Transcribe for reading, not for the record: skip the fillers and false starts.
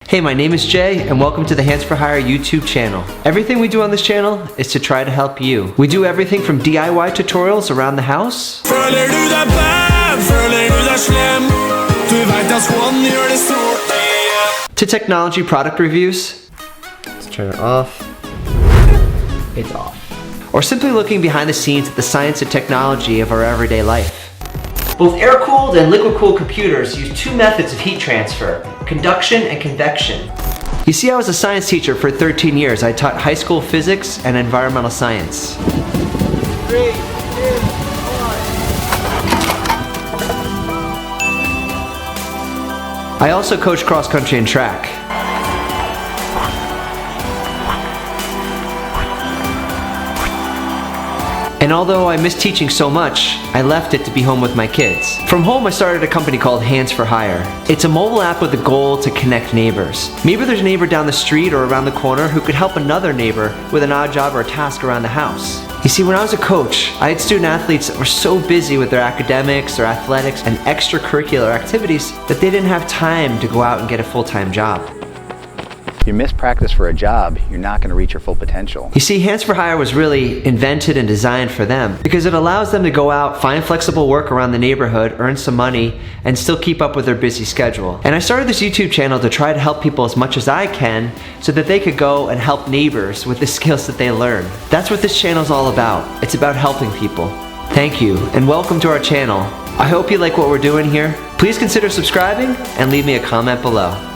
Hey, my name is Jay, and welcome to the Handz for Hire YouTube channel. Everything we do on this channel is to try to help you. We do everything from DIY tutorials around the house to technology product reviews. Let's turn it off. It's off. Or simply looking behind the scenes at the science and technology of our everyday life. Both air-cooled and liquid-cooled computers use two methods of heat transfer, conduction and convection. You see, I was a science teacher for 13 years. I taught high school physics and environmental science. 3, 2, 1. I also coach cross-country and track. And although I miss teaching so much, I left it to be home with my kids. From home, I started a company called Handz for Hire. It's a mobile app with a goal to connect neighbors. Maybe there's a neighbor down the street or around the corner who could help another neighbor with an odd job or a task around the house. You see, when I was a coach, I had student athletes that were so busy with their academics, their athletics, and extracurricular activities that they didn't have time to go out and get a full-time job. If you miss practice for a job, you're not going to reach your full potential. You see, Handz for Hire was really invented and designed for them because it allows them to go out, find flexible work around the neighborhood, earn some money, and still keep up with their busy schedule. And I started this YouTube channel to try to help people as much as I can so that they could go and help neighbors with the skills that they learn. That's what this channel is all about. It's about helping people. Thank you, and welcome to our channel. I hope you like what we're doing here. Please consider subscribing and leave me a comment below.